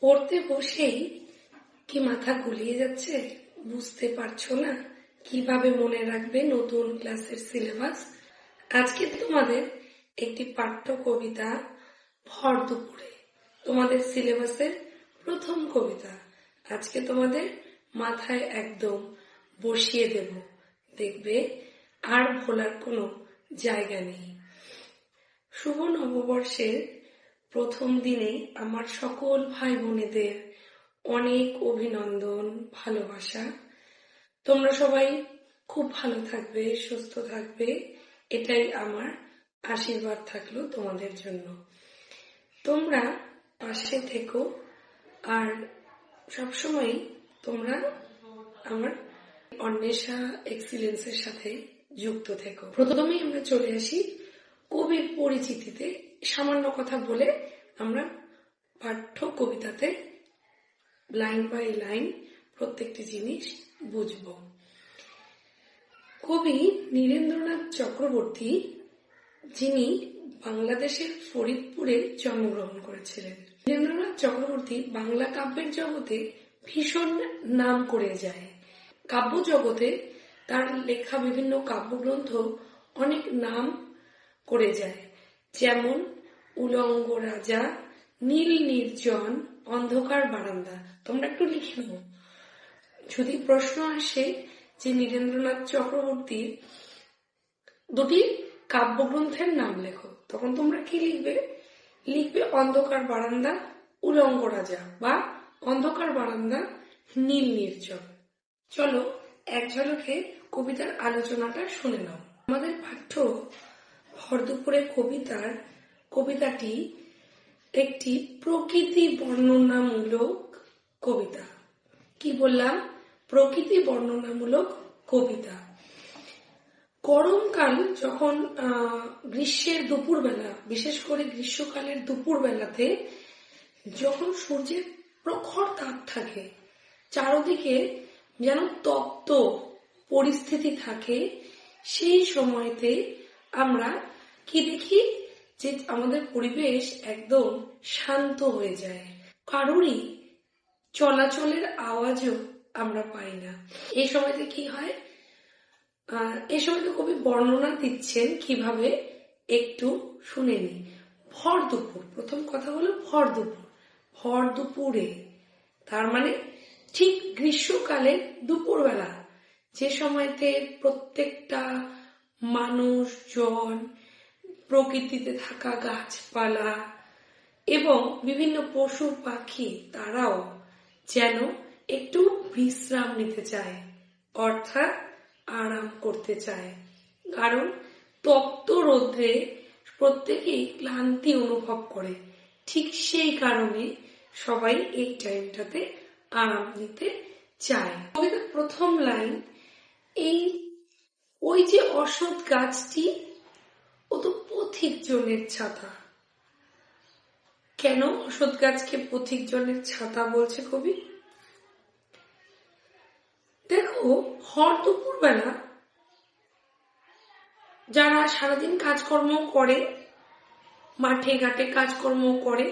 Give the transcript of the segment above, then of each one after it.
পড়তে বসেই কি মাথা গুলিয়ে যাচ্ছে, বুঝতে পারছো না কিভাবে মনে রাখবে নতুন ক্লাসের সিলেবাস? আজকে তোমাদের একটি পাঠ্য কবিতা ভর দুপুরে, তোমাদের সিলেবাসের প্রথম কবিতা আজকে তোমাদের মাথায় একদম বসিয়ে দেব। দেখবে আর ভোলার কোনো জায়গা নেই। শুভ নববর্ষের প্রথম দিনে আমার সকল ভাই বোনেদের অনেক অভিনন্দন, ভালোবাসা। তোমরা সবাই খুব ভালো থাকবে, সুস্থ থাকবে, এটাই আমার আশীর্বাদ থাকলো তোমাদের জন্য। তোমরা পাশে থেকো আর সবসময় তোমরা আমার অন্বেষা এক্সিলেন্সের সাথে যুক্ত থেকো। প্রথমেই আমরা চলে আসি কবির পরিচিতিতে। সামান্য কথা বলে আমরা পাঠ্য কবিতাতে লাইন বাই লাইন প্রত্যেকটি জিনিস বুঝব। কবি নীরেন্দ্রনাথ চক্রবর্তী, যিনি বাংলাদেশের ফরিদপুরে জন্মগ্রহণ করেছিলেন। নীরেন্দ্রনাথ চক্রবর্তী বাংলা কাব্যের জগতে ভীষণ নাম করে যায়। কাব্য জগতে তার লেখা বিভিন্ন কাব্যগ্রন্থ অনেক নাম করে যায়, যেমন উলঙ্গ রাজা, নীল নির্জন, অন্ধকার বারান্দা। তোমরা একটু লিখে নেবো। যদি প্রশ্ন আসে যে নীরেন্দ্রনাথ চক্রবর্তীর দুটি কাব্যগ্রন্থের নাম লেখো, তখন তোমরা কি লিখবে? লিখবে অন্ধকার বারান্দা, উলঙ্গ রাজা, বা অন্ধকার বারান্দা, নীল নির্জন। চলো এক ঝলকে কবিতার আলোচনাটা শুনে নাও। আমাদের পাঠ্য ভর দুপুরে কবিতাটি একটি প্রকৃতি বর্ণনামূলক কবিতা। কি বললাম? প্রকৃতি বর্ণনামূলক কবিতা। গরমকাল যখন গ্রীষ্মের দুপুরবেলা, বিশেষ করে গ্রীষ্মকালের দুপুরবেলাতে যখন সূর্যের প্রখর তাপ থাকে, চারদিকে যেন তপ্ত পরিস্থিতি থাকে, সেই সময়তে আমরা কি দেখি? যে আমাদের পরিবেশ একদম শান্ত হয়ে যায়, কারোরই চলাচলের আওয়াজও আমরা পাই না। এই সময়তে কি হয়? এই সময়তে কবি বর্ণনা দিচ্ছেন কিভাবে, একটু শুনে নি। ভর দুপুর, প্রথম কথা হলো ভর দুপুর। ভর দুপুরে তার মানে ঠিক গ্রীষ্মকালে দুপুরবেলা, যে সময়তে প্রত্যেকটা মানুষজন, প্রকৃতিতে থাকা গাছপালা এবং বিভিন্ন পশু পাখি তারাও যেন একটু বিশ্রাম নিতে চায়, অর্থাৎ আরাম করতে চায়। কারণ তপ্ত রৌদ্রে প্রত্যেকেই ক্লান্তি অনুভব করে, ঠিক সেই কারণে সবাই এই টাইমটাতে আরাম নিতে চায়। কবিতার প্রথম লাইন, ওই যে অশ্বত্থ গাছটি, ও তো পথিক জনের ছাতা। কেন অশ্বত্থ গাছকে পথিক জনের ছাতা বলছে কবি? দেখো, ভর দুপুর বেলা যারা সারাদিন কাজকর্ম করে, মাঠে ঘাটে কাজকর্ম করে,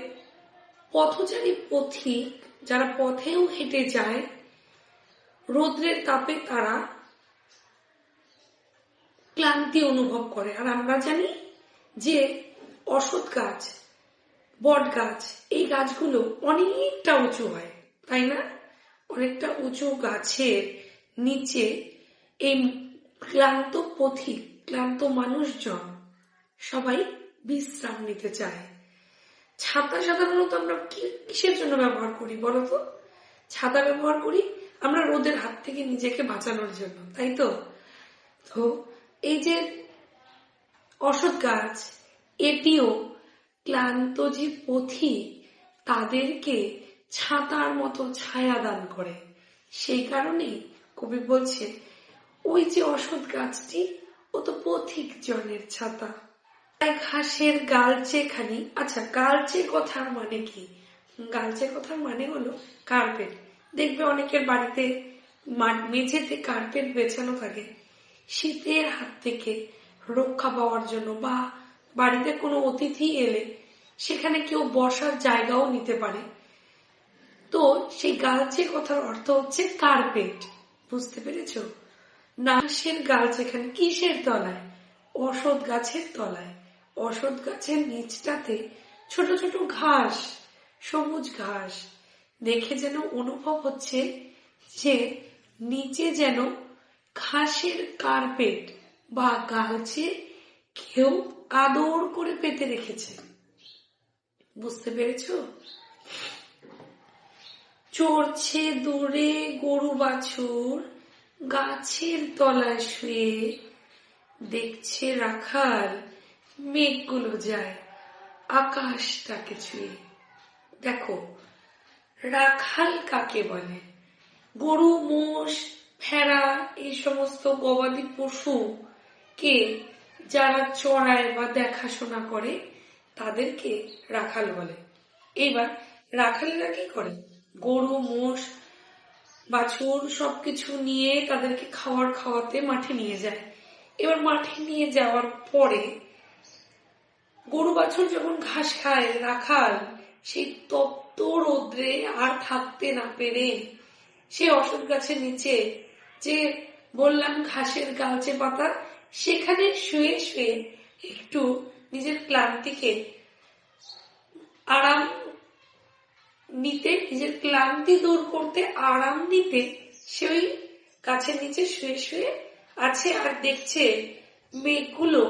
পথচারী পথিক যারা পথেও হেঁটে যায়, রৌদ্রের তাপে তারা ক্লান্তি অনুভব করে। আর আমরা জানি যে অশ্বত্থ গাছ, বট গাছ, এই গাছগুলো অনেকটা উঁচু হয়, তাই না? অনেকটা উঁচু গাছের নিচে এই ক্লান্ত পথিক, ক্লান্ত মানুষজন সবাই বিশ্রাম নিতে চায়। ছাতা সাধারণত আমরা কিসের জন্য ব্যবহার করি বলতো? ছাতা ব্যবহার করি আমরা রোদের হাত থেকে নিজেকে বাঁচানোর জন্য, তাই তো? তো এই যে অশ্বত্থ গাছ, এটিও ক্লান্ত যে পথিক তাদেরকে ছাতার মতো ছায়া দান করে। সেই কারণেই কবি বলছে, ওই যে অশ্বত্থ গাছটি, ও তো পথিক জনের ছাতা। ঘাসের গালচে খানি। আচ্ছা, গালচে কথার মানে কি? গালচে কথার মানে হলো কার্পেট। দেখবে অনেকের বাড়িতে মেঝেতে কার্পেট বেছানো থাকে, শীতের হাত থেকে রক্ষা পাওয়ার জন্য, বা বাড়িতে কোনো অতিথি এলে সেখানে কেউ বসার জায়গাও নিতে পারে। তো সেই গালচে কথার অর্থ হচ্ছে কার্পেট, বুঝতে পেরেছো? নাসের গাছ এখানে কিসের তলায়? অশ্বত্থ গাছের তলায়। অশ্বত্থ গাছের নিচটাতে ছোট ছোট ঘাস, সবুজ ঘাস দেখে যেন অনুভব হচ্ছে যে নিচে যেন ঘাসের কার্পেট বা গালচে কেউ আদর করে পেতে রেখেছে। বুঝতে পেরেছো? চড়ছে দূরে গরু বাছুর, গাছের তলায় শুয়ে দেখছে রাখাল, মেঘগুলো যায় আকাশটাকে ছুঁয়ে। দেখো, রাখাল কাকে বলে? গরু, মোষ, ভেড়া এই সমস্ত গবাদি পশু কে যারা চড়ায় বা দেখাশোনা করে তাদেরকে রাখাল বলে। এইবার রাখালেরা কি করে? গরু, মোষ, বাছুর সবকিছু নিয়ে তাদেরকে খাওয়াতে মাঠে নিয়ে যায়। এবার মাঠে নিয়ে যাওয়ার পরে গরু বাছুর যখন ঘাস খায়, রাখাল সেই তপ্ত রোদ্রে আর থাকতে না পেরে সে অশ্বত্থ গাছের নিচে, যে বললাম ঘাসের গালচে পাতা, সেখানে শুয়ে শুয়ে একটু নিজের ক্লান্তিকে আরাম নিতে, নিজের ক্লান্তি দূর করতে, আরাম নিতে সে ওই গাছের নিচে শুয়ে শুয়ে আছে আর দেখছে মেঘগুলো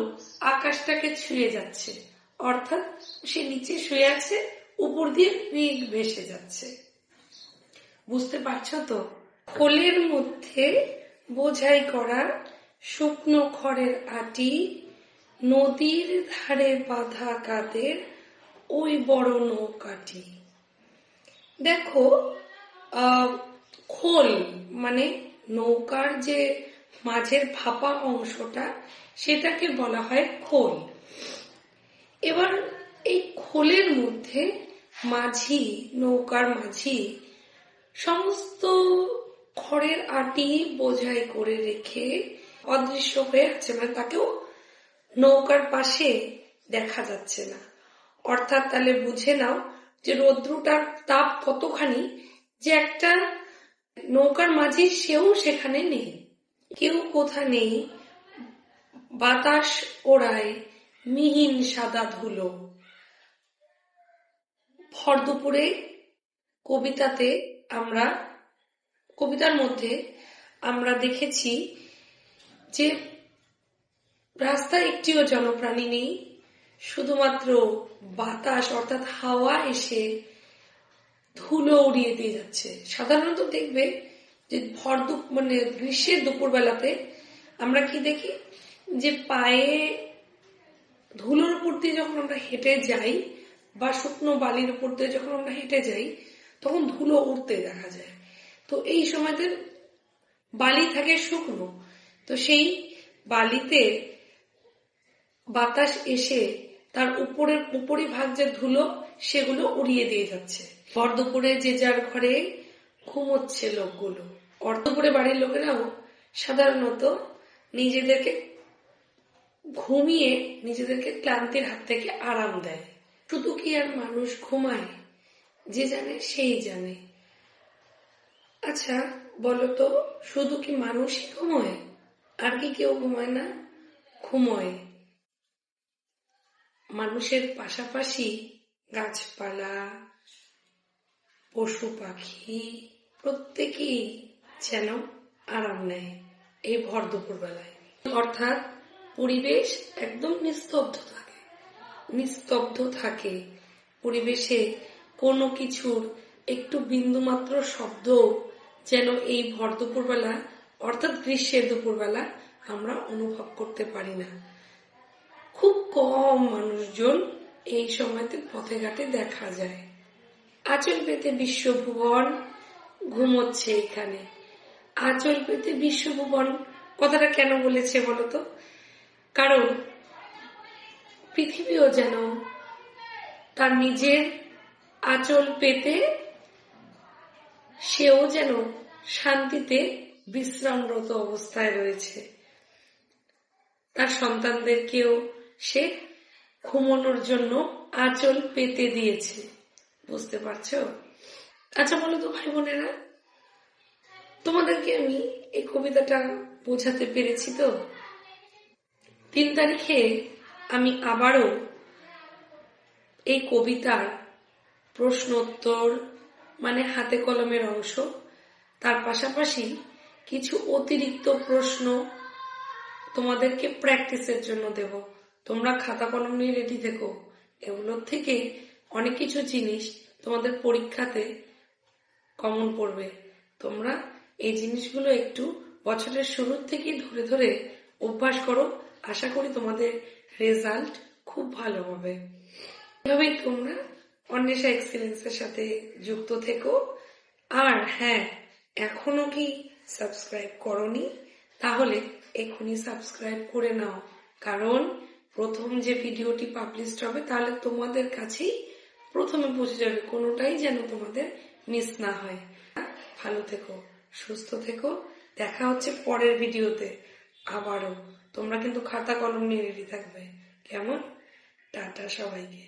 আকাশটাকে ছুঁয়ে যাচ্ছে। অর্থাৎ সে নিচে শুয়ে আছে, উপর দিয়ে মেঘ ভেসে যাচ্ছে। বুঝতে পারছো তো? খোলের মধ্যে বোঝাই করা শুকনো খড়ের আটি, নদীর ধারে বাঁধা কাদের ওই বড় নৌকাটি। দেখো, খোল মানে নৌকার যে মাঝের ফাঁপা অংশটা, সেটাকে বলা হয় খোল। এবার এই খোলের মধ্যে মাঝি, নৌকার মাঝি সমস্ত খড়ের আটি বোঝাই করে রেখে অদৃশ্য হয়ে আছে, মানে তাকেও নৌকার পাশে দেখা যাচ্ছে না। অর্থাৎ তাহলে বুঝে নাও যে রৌদ্রটার তাপ কতখানি, যে একটা নৌকার মাঝি সেও সেখানে নেই, কেউ কোথা নেই। বাতাস ওড়ায় মিহিন সাদা ধুলো। ভর দুপুরে কবিতার মধ্যে আমরা দেখেছি যে রাস্তায় একটিও জনপ্রাণী নেই, শুধুমাত্র বাতাস অর্থাৎ হাওয়া এসে ধুলো উড়িয়ে দিয়ে যাচ্ছে। সাধারণত দেখবে যে মানে গ্রীষ্মের দুপুর বেলাতে আমরা কি দেখি, যে পায়ে ধুলোর উপর দিয়ে যখন আমরা হেঁটে যাই বা শুকনো বালির উপর দিয়ে যখন আমরা হেঁটে যাই, তখন ধুলো উড়তে দেখা যায়। তো এই সময়তে বালি থাকে শুকনো, তো সেই বালিতে বাতাস এসে তার উপরিভাগ যে ধুলো, সেগুলো উড়িয়ে দিয়ে যাচ্ছে। ভর দুপুরে যে যার ঘরে ঘুমোচ্ছে লোকগুলো। দুপুরে বাড়ির লোকেরাও সাধারণত নিজেদেরকে ঘুমিয়ে নিজেদেরকে ক্লান্তির হাত থেকে আরাম দেয়। শুধু কি আর মানুষ ঘুমায়? যে জানে সেই জানে। আচ্ছা বলতো, শুধু কি মানুষই ঘুমোয়? আর কি কেউ ঘুমায় না? ঘুমোয়। মানুষের পাশাপাশি গাছপালা, পশু পাখি প্রত্যেকেই যেন আরাম নেয় এই ভর দুপুর বেলায়। অর্থাৎ পরিবেশ একদম নিস্তব্ধ থাকে। পরিবেশে কোনো কিছুর একটু বিন্দুমাত্র শব্দ যেন এই ভর দুপুর বেলা অর্থাৎ গ্রীষ্মের দুপুর বেলা আমরা অনুভব করতে পারি না। খুব কম মানুষজন এই সময়তে পথে ঘাটে দেখা যায়। আঁচল পেতে বিশ্বভুবন ঘুমোচ্ছে এখানে। আঁচল পেতে বিশ্বভুবন কথাটা কেন বলেছে বলতো? কারণ পৃথিবীও যেন তার নিজের আঁচল পেতে সেও যেন শান্তিতে বিশ্রামরত অবস্থায় রয়েছে। তার সন্তানদেরকেও সে ঘুমানোর জন্য আঁচল পেতে দিয়েছে। বুঝতে পারছো? আচ্ছা বলো তো ভাই বোনেরা, তোমাদেরকে আমি এই কবিতাটা বোঝাতে পেরেছি তো? 3 তারিখে আমি আবারও এই কবিতার প্রশ্নোত্তর, মানে হাতে কলমের অংশ, তার পাশাপাশি কিছু অতিরিক্ত প্রশ্ন তোমাদেরকে প্র্যাকটিসের জন্য দেব। তোমরা খাতা কলম নিয়ে রেডি থেকো। এগুলোর থেকে অনেক কিছু জিনিস তোমাদের পরীক্ষাতে কমন পড়বে। তোমরা এই জিনিসগুলো একটু বছরের শুরুর থেকেই ধরে ধরে অভ্যাস করো। আশা করি তোমাদের রেজাল্ট খুব ভালো হবে। এভাবেই তোমরা অন্বেষা এক্সেলেন্সের সাথে যুক্ত থেকো। আর হ্যাঁ, এখনো কি সাবস্ক্রাইব করনি? তাহলে এখনই সাবস্ক্রাইব করে নাও, কারণ প্রথম যে ভিডিওটি পাবলিশ হবে তাহলে তোমাদের কাছেই প্রথমে পৌঁছে যাবে, কোনোটাই যেন তোমাদের মিস না হয়। ভালো থেকো, সুস্থ থেকো, দেখা হচ্ছে পরের ভিডিওতে আবারও। তোমরা কিন্তু খাতা কলম নিয়ে রেডি থাকবে, কেমন? টাটা সবাইকে।